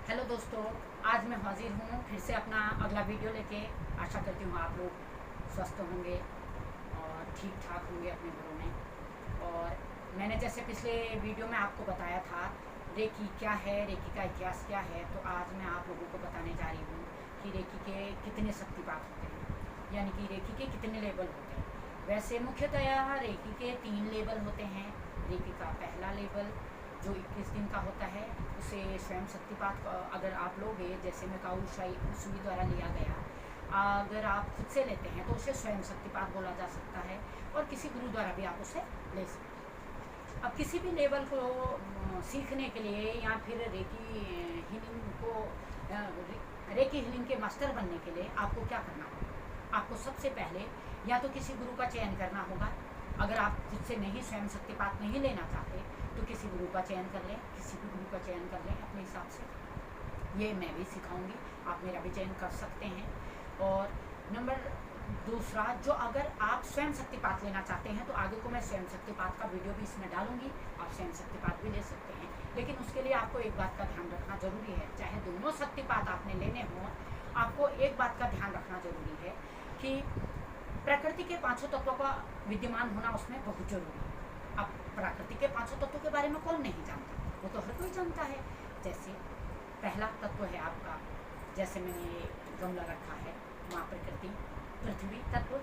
Hello दोस्तों, आज मैं हाजिर हूँ फिर से अपना अगला वीडियो लेके। आशा करती हूँ आप लोग स्वस्थ होंगे और ठीक ठाक होंगे अपने घरों में। और मैंने जैसे पिछले वीडियो में आपको बताया था रेकी क्या है, रेकी का इतिहास क्या है, तो आज मैं आप लोगों को बताने जा रही हूँ कि रेकी के कितने शक्तिपात होते हैं, यानी कि रेकी के कितने लेवल होते हैं। वैसे मुख्यतः रेकी के 3 लेवल होते हैं। रेकी का पहला लेवल जो 21 दिन का होता है उसे स्वयं शक्तिपात अगर आप लोगे, जैसे मैं काउशाई द्वारा लिया गया, अगर आप खुद से लेते हैं तो उसे स्वयं शक्तिपात बोला जा सकता है और किसी गुरु द्वारा भी आप उसे ले सकते हैं। अब किसी भी लेवल को सीखने के लिए या फिर रेकी हीलिंग के मास्टर बनने के लिए आपको क्या करना होगा? आपको सबसे पहले या तो किसी गुरु का चयन करना होगा। अगर आप खुद से नहीं स्वयं शक्तिपात नहीं लेना चाहते तो किसी गुरु का चयन कर लें, किसी भी गुरु का चयन कर लें अपने हिसाब से। ये मैं भी सिखाऊंगी, आप मेरा भी चयन कर सकते हैं। और नंबर दूसरा, जो अगर आप स्वयं शक्तिपात लेना चाहते हैं तो आगे को मैं स्वयं शक्तिपात का वीडियो भी इसमें डालूंगी, आप स्वयं शक्तिपात भी ले सकते हैं। लेकिन उसके लिए आपको एक बात का ध्यान रखना जरूरी है, चाहे दोनों शक्तिपात आपने लेने हों, आपको एक बात का ध्यान रखना जरूरी है कि प्रकृति के 5 तत्वों का विद्यमान होना उसमें बहुत जरूरी है। अब प्रकृति के 5 तत्वों के बारे में कौन नहीं जानता, वो तो हर कोई जानता है। जैसे पहला तत्व है आपका, जैसे मैंने ये गमला रखा है, माँ प्रकृति, पृथ्वी तत्व,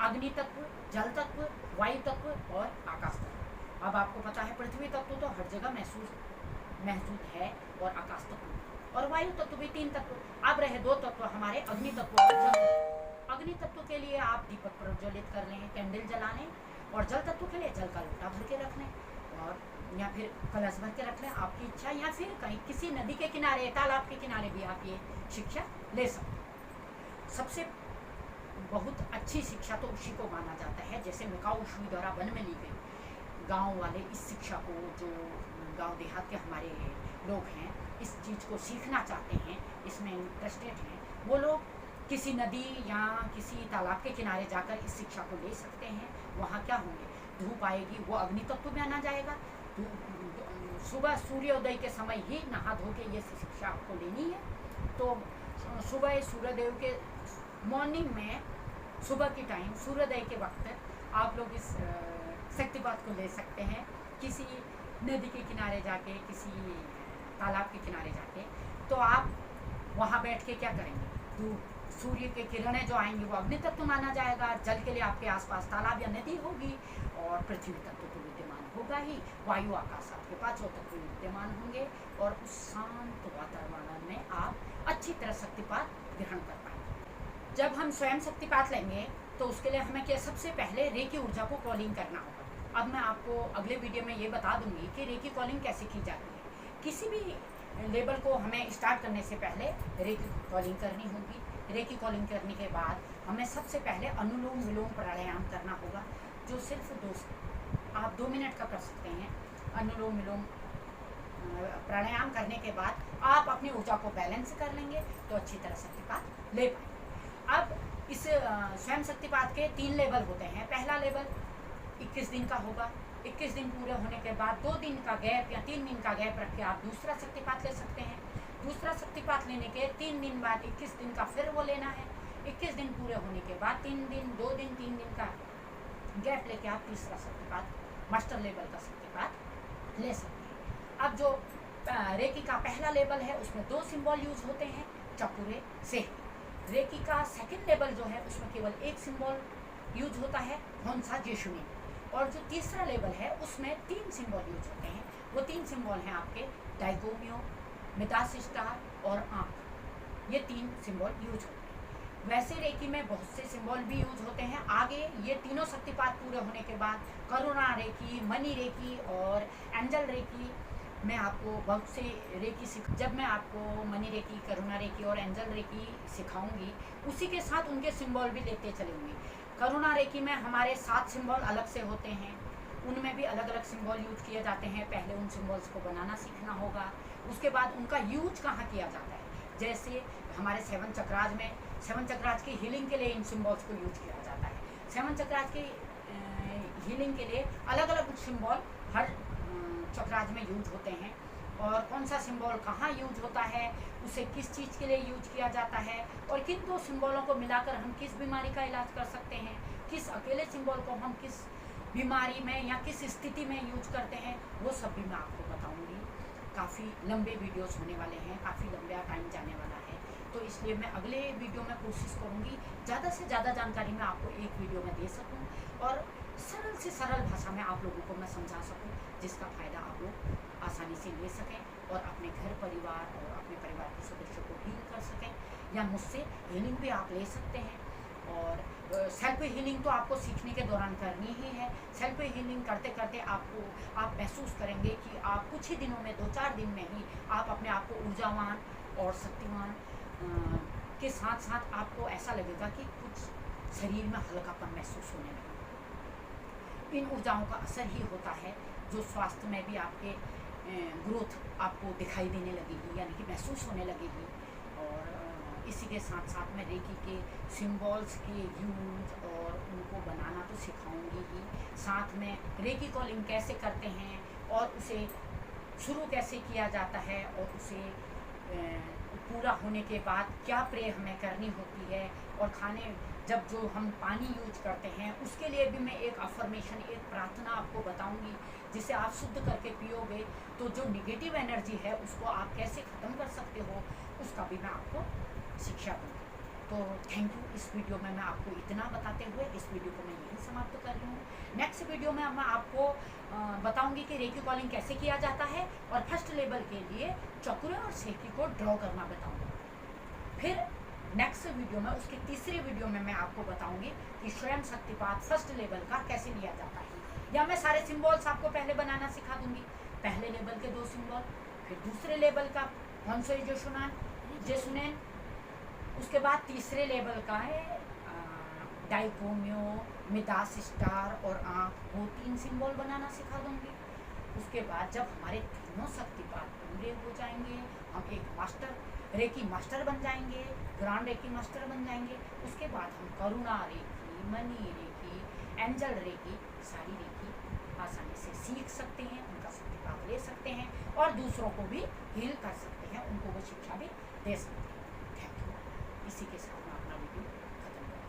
अग्नि तत्व, जल तत्व, वायु तत्व और आकाश तत्व। अब आपको पता है पृथ्वी तत्व तो हर जगह महसूस है, और आकाश तत्व और वायु तत्व भी 3 तत्व। अब रहे 2 तत्व हमारे, अग्नि तत्व और जल। अग्नि तत्व के लिए आप दीपक प्रज्वलित कर लें, कैंडल जला लें, और जल तत्व के लिए जल का लोटा भर के रख लें, और या फिर कलश भर के रख लें, आपकी इच्छा। या फिर कहीं किसी नदी के किनारे, तालाब के किनारे भी आप ये शिक्षा ले सकते हैं। सबसे बहुत अच्छी शिक्षा तो उसी को माना जाता है जैसे मिकाओशुई द्वारा वन में ली गई। गांव वाले इस शिक्षा को, जो गांव देहात के हमारे लोग हैं, इस चीज़ को सीखना चाहते हैं, इसमें इंटरेस्टेड हैं, वो लोग किसी नदी या किसी तालाब के किनारे जाकर इस शिक्षा को ले सकते हैं। वहाँ क्या होंगे, धूप आएगी, वो अग्नि तत्व में आना जाएगा। सुबह सूर्योदय के समय ही नहा धो के ये शिक्षा आपको लेनी है। तो सुबह सूर्यदेव के मॉर्निंग में, सुबह की टाइम, सूर्योदय के वक्त आप लोग इस शक्तिपात को ले सकते हैं। किसी नदी के किनारे जाके, किसी तालाब के किनारे जाके, तो आप वहाँ बैठ के क्या करेंगे, धूप, सूर्य के किरणें जो आएंगी वो अग्नि तत्व माना जाएगा। जल के लिए आपके आसपास तालाब या नदी होगी, और पृथ्वी तत्व तो विद्यमान होगा ही, वायु आकाश आपके 5 तत्व विद्यमान होंगे, और उस शांत वातावरण में आप अच्छी तरह शक्तिपात ग्रहण कर पाएंगे। जब हम स्वयं शक्तिपात लेंगे तो उसके लिए हमें क्या, सबसे पहले रेकी ऊर्जा को कॉलिंग करना होगा। अब मैं आपको अगले वीडियो में ये बता दूंगी कि रेकी कॉलिंग कैसे की जाती है। किसी भी लेवल को हमें स्टार्ट करने से पहले रेकी कॉलिंग करनी होगी। रेकी कॉलिंग करने के बाद हमें सबसे पहले अनुलोम विलोम प्राणायाम करना होगा, जो सिर्फ आप 2 मिनट का कर सकते हैं। अनुलोम विलोम प्राणायाम करने के बाद आप अपनी ऊर्जा को बैलेंस कर लेंगे तो अच्छी तरह शक्तिपात ले पाएंगे। अब इस स्वयं शक्तिपात के 3 लेवल होते हैं। पहला लेवल 21 दिन का होगा। 21 दिन पूरे होने के बाद 2 दिन का गैप या 3 दिन का गैप रख के आप दूसरा शक्तिपात ले सकते हैं। दूसरा शक्तिपात लेने के 3 दिन बाद 21 दिन का फिर वो लेना है। 21 दिन पूरे होने के बाद 3 दिन, 2 दिन, 3 दिन का गैप लेके आप तीसरा शक्तिपात, मास्टर लेवल का शक्तिपात ले सकते हैं। अब जो रेकी का पहला लेवल है उसमें 2 सिंबल यूज होते हैं, चपुरे से। रेकी का सेकंड लेवल जो है उसमें केवल 1 सिंबल यूज होता है, होन्सा जेशुनी। और जो तीसरा लेवल है उसमें 3 सिंबल यूज होते हैं। वो 3 सिंबल हैं आपके डाइगोमियो, मिदास स्टार और आंख। ये 3 सिंबल यूज होते हैं। वैसे रेकी में बहुत से सिंबल भी यूज होते हैं। आगे ये तीनों शक्तिपात पूरे होने के बाद करुणा रेकी, मनी रेकी और एंजल रेकी, मैं आपको बहुत से रेकी जब मैं आपको मनी रेकी, करुणा रेकी और एंजल रेकी सिखाऊंगी, उसी के साथ उनके सिंबल भी लेते चलूँगी। करुणा रेकी में हमारे 7 सिंबल अलग से होते हैं, उनमें भी अलग अलग सिंबल यूज किए जाते हैं। पहले उन सिंबल्स को बनाना सीखना होगा, उसके बाद उनका यूज कहाँ किया जाता है। जैसे हमारे 7 चक्राज में, 7 चक्राज की हीलिंग के लिए इन सिंबल्स को यूज किया जाता है। 7 चक्राज की हीलिंग के लिए अलग अलग सिंबल हर चक्राज में यूज होते हैं। और कौन सा सिंबल कहाँ यूज होता है, उसे किस चीज़ के लिए यूज किया जाता है, और किन दो सिंबलों को मिलाकर हम किस बीमारी का इलाज कर सकते हैं, किस अकेले सिंबल को हम किस बीमारी में या किस स्थिति में यूज करते हैं, वो सब भी मैं आपको बताऊंगी। काफ़ी लंबे वीडियोस होने वाले हैं, काफ़ी लंबा टाइम जाने वाला है, तो इसलिए मैं अगले वीडियो में कोशिश करूंगी ज़्यादा से ज़्यादा जानकारी मैं आपको एक वीडियो में दे सकूं और सरल से सरल भाषा में आप लोगों को मैं समझा सकूं, जिसका फ़ायदा आप लोग आसानी से ले सकें और अपने घर परिवार और अपने परिवार के सदस्यों को हील कर सकें, या मुझसे हीलिंग भी आप ले सकते हैं। और सेल्फ हीलिंग तो आपको सीखने के दौरान करनी ही है। सेल्फ हीलिंग करते करते आप महसूस करेंगे कि आप कुछ ही दिनों में, 2-4 दिन में ही आप अपने आप को ऊर्जावान और शक्तिवान के साथ साथ आपको ऐसा लगेगा कि कुछ शरीर में हल्कापन महसूस होने लगेगा। इन ऊर्जाओं का असर ही होता है जो स्वास्थ्य में भी आपके ग्रोथ आपको दिखाई देने लगेगी, यानी कि महसूस होने लगेगी। और इसी के साथ साथ मैं रेकी के सिंबल्स के यूज और उनको बनाना तो सिखाऊंगी ही, साथ में रेकी कॉलिंग कैसे करते हैं और उसे शुरू कैसे किया जाता है और उसे पूरा होने के बाद क्या प्रे हमें करनी होती है, और खाने जब जो हम पानी यूज करते हैं उसके लिए भी मैं एक अफर्मेशन, एक प्रार्थना आपको बताऊंगी, जिसे आप शुद्ध करके पियोगे तो जो निगेटिव एनर्जी है उसको आप कैसे ख़त्म कर सकते हो, उसका भी मैं आपको शिक्षा दूँगी। तो थैंक यू। इस वीडियो में मैं आपको इतना बताते हुए इस वीडियो को मैं यहीं समाप्त कर रही हूँ। नेक्स्ट वीडियो में मैं आपको बताऊंगी कि रेकी कॉलिंग कैसे किया जाता है, और फर्स्ट लेवल के लिए चक्र और सेकी को ड्रॉ करना बताऊंगी। फिर नेक्स्ट वीडियो में, उसके तीसरे वीडियो में मैं आपको बताऊंगी कि स्वयं शक्तिपात फर्स्ट लेवल का कैसे लिया जाता है, या मैं सारे सिंबल्स आपको पहले बनाना सिखा दूंगी। पहले लेवल के 2 सिंबल, फिर दूसरे लेवल का हॉन्सोई जेसुनेन, उसके बाद तीसरे लेवल का है डाइकोमियो, मिदास स्टार और आँख, वो 3 सिंबल बनाना सिखा दूंगी। उसके बाद जब हमारे तीनों शक्तिपात पूरे हो जाएंगे, हम एक मास्टर रेकी मास्टर बन जाएंगे, ग्रांड रेकी मास्टर बन जाएंगे। उसके बाद हम Karuna reiki, money reiki, angel reiki, सारी रेकी आसानी से सीख सकते हैं, उनका शक्तिपात ले सकते हैं और दूसरों को भी हील कर सकते हैं, उनको वो शिक्षा भी दे सकते हैं। Thank you. इसी के साथ मैं अपना वीडियो खत्म करूँगा।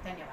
धन्यवाद।